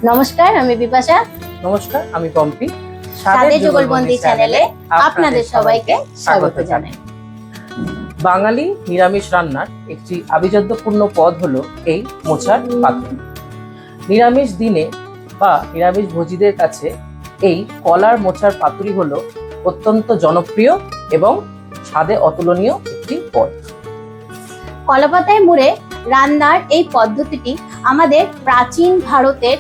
নমস্কার, আমি বিপাশা। নমস্কার, আমি পম্পি। স্বাদের যুগলবন্দি চ্যানেলে আপনাদের সবাইকে স্বাগত জানাই। বাঙালি নিরামিষ রান্নার একটি আভিজাত্যপূর্ণ পদ হলো এই মোচার পাতুরি। নিরামিষ দিনে বা নিরামিষ ভোজীদের কাছে এই কলার মোচার পাতুরি হলো অত্যন্ত জনপ্রিয় এবং স্বাদে অতুলনীয় একটি পদ। কলাপাতায় মুড়ে রান্নার এই পদ্ধতিটি আমাদের প্রাচীন ভারতের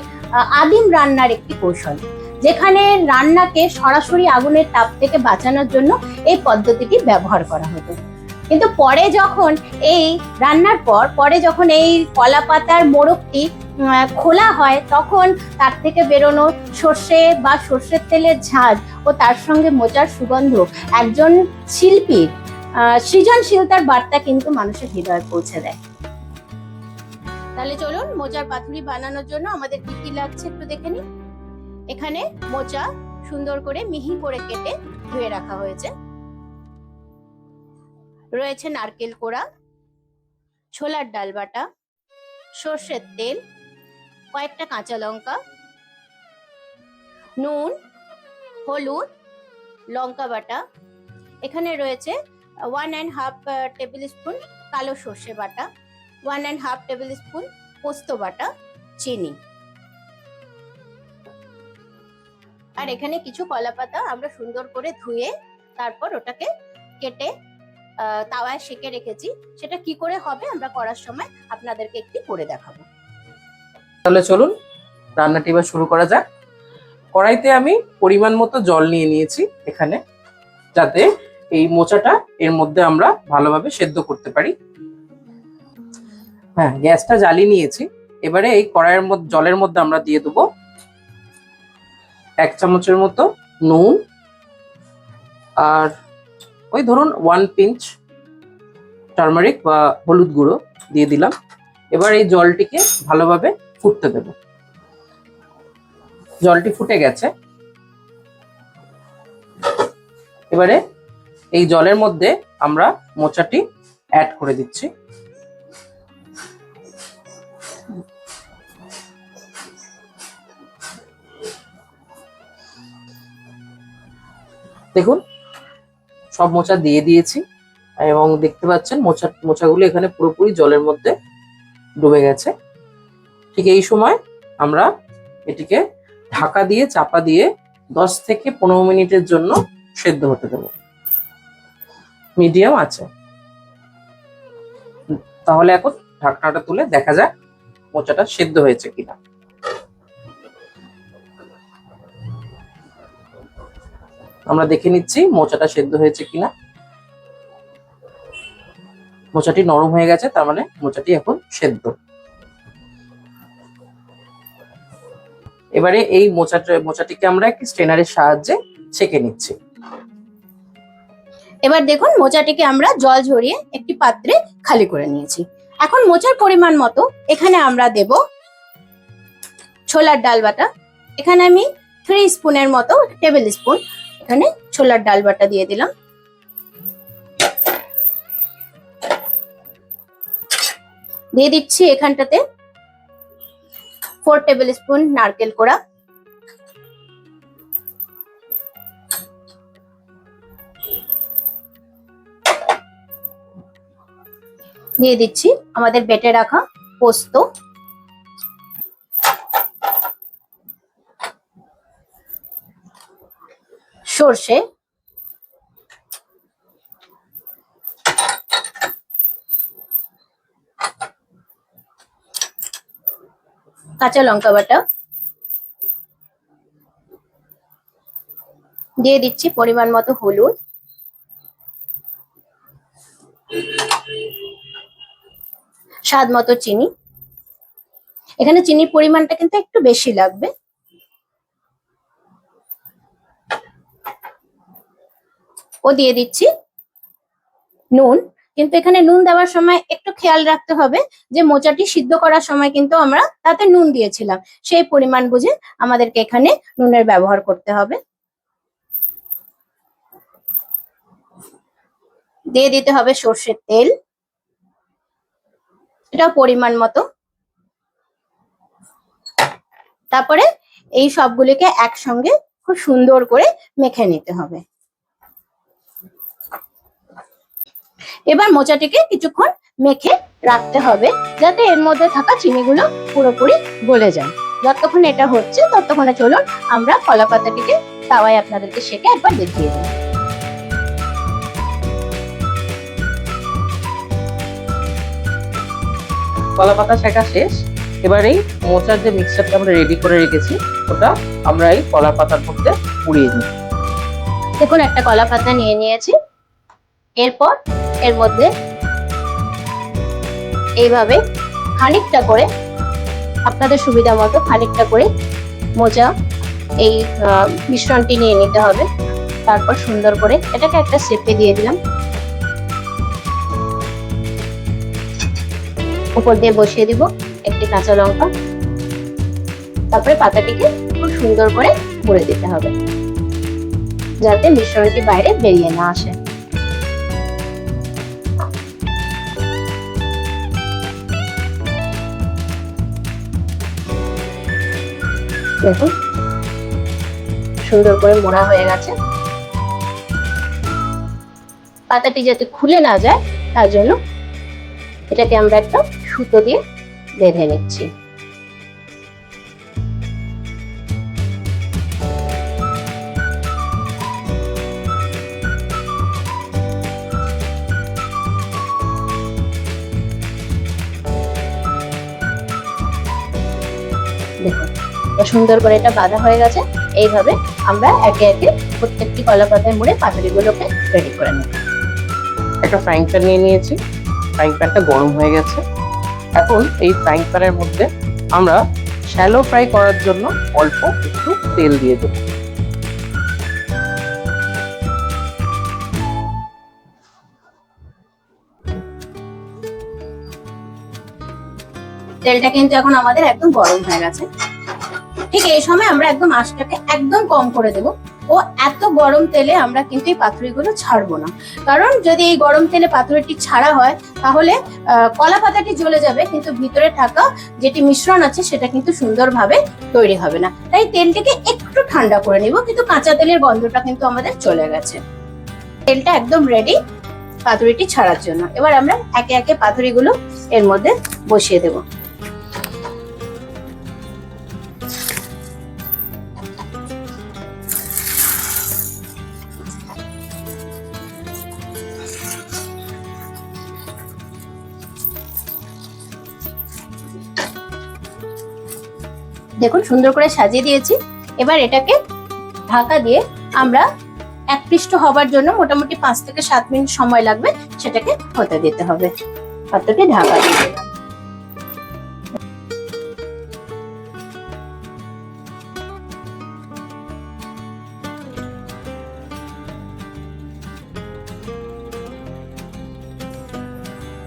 আদিম রান্নার একটি কৌশল, যেখানে রান্নাকে সরাসরি আগুনের তাপ থেকে বাঁচানোর জন্য এই পদ্ধতিটি ব্যবহার করা হতো। কিন্তু পরে যখন এই কলাপাতার মোড়কটি খোলা হয়, তখন তার থেকে বেরোনো সর্ষে বা সর্ষের তেলের ঝাঁজ ও তার সঙ্গে মোচার সুগন্ধ একজন শিল্পীর সৃজনশীলতার বার্তা কিন্তু মানুষের হৃদয়ে পৌঁছে দেয়। তাহলে চলুন, মোচার পাতুরি বানানোর জন্য আমাদের কি কি লাগছে একটু দেখে নিই। এখানে মোচা সুন্দর করে মিহি করে কেটে ধুয়ে রাখা হয়েছে। রয়েছে নারকেল কোড়া, ছোলার ডাল বাটা, সর্ষের তেল, কয়েকটা কাঁচা লঙ্কা, নুন, হলুদ, লঙ্কা বাটা। এখানে রয়েছে 1.5 টেবিল স্পুন কালো সর্ষে বাটা, 1.5 টেবিল স্পুন পোস্ত বাটা, চিনি। আর এখানে কিছু কলা পাতা আমরা সুন্দর করে ধুয়ে তারপর ওটাকে কেটে তাওয়ায় সেঁকে রেখেছি। সেটা কি করে হবে আমরা করার সময় আপনাদেরকে একটু করে দেখাবো। তাহলে চলুন রান্নাটি এবার শুরু করা যাক। কড়াইতে আমি পরিমাণ মতো জল নিয়ে নিয়েছি এখানে, যাতে এই মোচাটা এর মধ্যে আমরা ভালোভাবে সেদ্ধ করতে পারি। হ্যাঁ, গ্যাসটা জ্বালিয়ে নিয়েছি। এবারে এই কড়াইয়ের মধ্যে জলের মধ্যে আমরা দিয়ে দেবো 1 চামচের মতো নুন, আর ওই ধরুন 1 পিঞ্চ টারমারিক বা হলুদ গুঁড়ো দিয়ে দিলাম। এবার এই জলটিকে ভালোভাবে ফুটতে দেব। জলটি ফুটে গেছে। এবারে এই জলের মধ্যে আমরা মোচাটি অ্যাড করে দিচ্ছি। দেখুন, সব মোচা দিয়ে দিয়েছি এবং দেখতে পাচ্ছেন মোচাগুলো এখানে পুরোপুরি জলের মধ্যে ডুবে গেছে। ঠিক এই সময় আমরা এটিকে ঢাকা দিয়ে চাপা দিয়ে 10 থেকে 15 মিনিটের জন্য সেদ্ধ হতে দেব মিডিয়াম আছে। তাহলে এখন ঢাকনাটা তুলে দেখা যাক মোচাটা সেদ্ধ হয়েছে কিনা। আমরা দেখে নিচ্ছি মোচাটা সেদ্ধ হয়েছে কিনা। মোচাটি নরম হয়ে গেছে, তার মানে মোচাটি এখন সেদ্ধ। এবারে এই মোচাটিকে আমরা একটি স্ট্রেনারের সাহায্যে ছেঁকে নিচ্ছি। এবার দেখুন, মোচাটিকে আমরা জল ঝরিয়ে একটি পাত্রে খালি করে নিয়েছি। এখন মোচার পরিমাণ মতো এখানে আমরা দেব ছোলার ডাল বাটা। এখানে আমি 3 স্পুনের মতো, টেবিল স্পুন এখানে ছোলার ডাল বাটা দিয়ে দিলাম। দিয়ে দিচ্ছি এখানটাতে 4 টেবিল স্পুন নারকেল কোড়া, দিয়ে দিচ্ছি আমাদের বেটে রাখা পোস্ত, সর্ষে, কাঁচা লঙ্কা বাটা, দিয়ে দিচ্ছি পরিমাণ মতো হলুদ, স্বাদ মতো চিনি। এখানে চিনির পরিমাণটা কিন্তু একটু বেশি লাগবে। ও দিয়ে দিচ্ছি নুন। কিন্তু এখানে নুন দেওয়ার সময় একটু খেয়াল রাখতে হবে যে মোচাটি সিদ্ধ করার সময় কিন্তু আমরা তাতে নুন দিয়েছিলাম, সেই পরিমাণ বুঝে আমাদেরকে এখানে নুনের ব্যবহার করতে হবে। দিয়ে দিতে হবে সর্ষের তেল, এটা পরিমাণ মতো। তারপরে এই সবগুলিকে একসঙ্গে খুব সুন্দর করে মেখে নিতে হবে। এবার মোচাটিকে কিছুক্ষণ মেখে রাখতে হবে যাতে এর মধ্যে থাকা চিনিগুলো পুরোপুরি গলে যায়। যতক্ষণ এটা হচ্ছে ততক্ষণে চলুন আমরা কলা পাতাটিকে তাওয়ায় আপনাদেরকে সেঁকে একবার দেখিয়ে দিই। কলা পাতা শেখা শেষ। এবার এই মোচার যে মিক্সচারটা আমরা রেডি করে রেখেছি ওটা আমরা এই কলা পাতার মধ্যে পুড়িয়ে দিই। দেখুন একটা কলা পাতা নিয়ে নিয়েছি। এরপর এর মধ্যে এইভাবে খানিকটা করে, আপনাদের সুবিধা মতো খানিকটা করে মোচা এই মিশ্রণটি নিয়ে নিতে হবে। তারপর সুন্দর করে এটাকে একটা শেপে দিয়ে দিলাম, উপর দিয়ে বসিয়ে দিব একটি কাঁচা লঙ্কা। তারপরে পাতাটিকে খুব সুন্দর করে মুড়ে দিতে হবে যাতে মিশ্রণটি বাইরে বেরিয়ে না আসে। দেখুন সুন্দর করে মোড়া হয়ে গেছে। পাতাটি যাতে খুলে না যায় তার জন্য এটাকে আমরা একটা সুতো দিয়ে বেঁধে নিচ্ছি। দেখুন সুন্দর করে এটা বাঁধা হয়ে গেছে। এইভাবে আমরা একে একে প্রত্যেকটি কলা পাতায় মুড়ে পাতুরিগুলোকে রেডি করে নেব। একটা ফ্রাইং প্যান নিয়ে নিয়েছি, ফ্রাইং প্যানটা গরম হয়ে গেছে। এখন এই ফ্রাইং প্যানের মধ্যে আমরা শ্যালো ফ্রাই করার জন্য অল্প একটু তেল দিয়ে দেব। তেলটা কিন্তু এখন আমাদের একদম গরম হয়ে গেছে। ঠিক এই সময় আমরা একদম আঁচটাকে একদম কম করে দেব। ও এত গরম তেলে আমরা কিন্তু এই পাতুরিগুলো ছাড়বো না, কারণ যদি এই গরম তেলে পাতুরিটি ছাড়া হয় তাহলে কলা পাতাটি জ্বলে যাবে, কিন্তু ভিতরে থাকা যেটি মিশ্রণ আছে সেটা কিন্তু সুন্দরভাবে তৈরি হবে না। তাই তেলটাকে একটু ঠান্ডা করে নিব, কিন্তু কাঁচা তেলের গন্ধটা কিন্তু আমাদের চলে গেছে। তেলটা একদম রেডি পাতুরিটি ছাড়ার জন্য। এবার আমরা একে একে পাতুরিগুলো এর মধ্যে বসিয়ে দেব। দেখুন সুন্দর করে সাজিয়ে দিয়েছি। এবার এটাকে ঢাকা দিয়ে আমরা একপৃষ্ঠ হবার জন্য মোটামুটি 5 থেকে 7 মিনিট সময় লাগবে, সেটাকে হতে দিতে হবে। পাত্রটি ঢাকা দিয়ে দিলাম।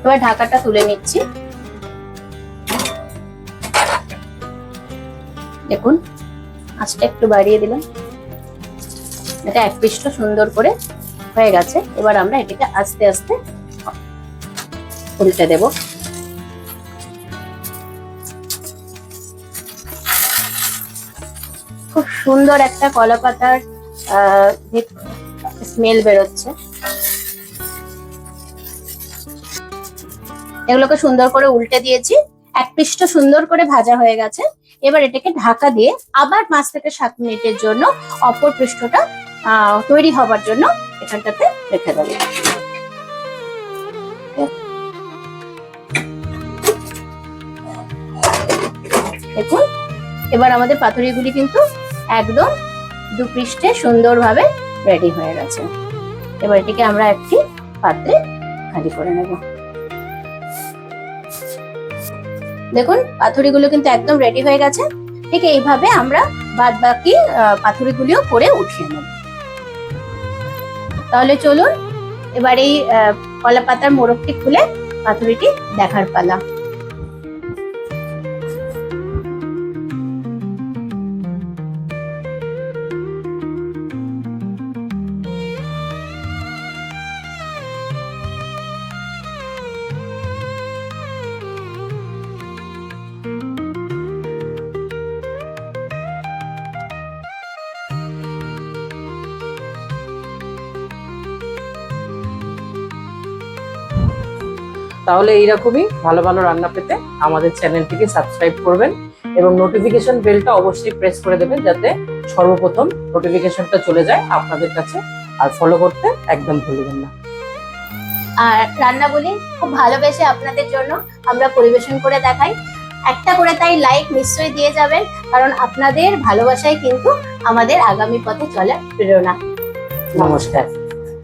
এবার ঢাকাটা তুলে নিচ্ছি। দেখুন আঁচটা একটু বাড়িয়ে দিলাম। এটা একপৃষ্ঠ সুন্দর করে হয়ে গেছে। এবার আমরা এটাকে আস্তে আস্তে উল্টে দেব। খুব সুন্দর একটা কলা পাতার স্মেল বেরোচ্ছে। এগুলোকে সুন্দর করে উল্টে দিয়েছি। একপৃষ্ঠ সুন্দর করে ভাজা হয়ে গেছে। এবার এটাকে ঢাকা দিয়ে আবার 5 থেকে 7 মিনিটের জন্য অপর পৃষ্ঠটা তৈরি হবার জন্য এখানটাতে রেখে দেব। দেখুন এবার আমাদের পাতুরিগুলি কিন্তু একদম 2 পৃষ্ঠে সুন্দরভাবে রেডি হয়ে গেছে। এবার এটিকে আমরা একটি পাত্রে খালি করে নেব। দেখুন পাতুরিগুলো কিন্তু একদম রেডি হয়ে গেছে। ঠিক এইভাবে আমরা বাদ বাকি পাতুরিগুলিও করে উঠিয়ে নেব। তাহলে চলুন এবার এই কলা পাতার মোড়কটি খুলে পাতুরিটি দেখার পালা। তাহলে এইরকমই ভালো ভালো রান্না পেতে আমাদের চ্যানেলটিকে সাবস্ক্রাইব করবেন এবং নোটিফিকেশন বেলটা অবশ্যই প্রেস করে দেবেন, যাতে সর্বপ্রথম নোটিফিকেশনটা চলে যায় আপনাদের কাছে। আর ফলো করতে একদম ভুলবেন না। আর রান্নাগুলি খুব ভালোবেসে আপনাদের জন্য আমরা পরিবেশন করে দেখাই। একটা করে তাই লাইক নিশ্চয়ই দিয়ে যাবেন, কারণ আপনাদের ভালোবাসাই কিন্তু আমাদের আগামী পথে চলার প্রেরণা। নমস্কার।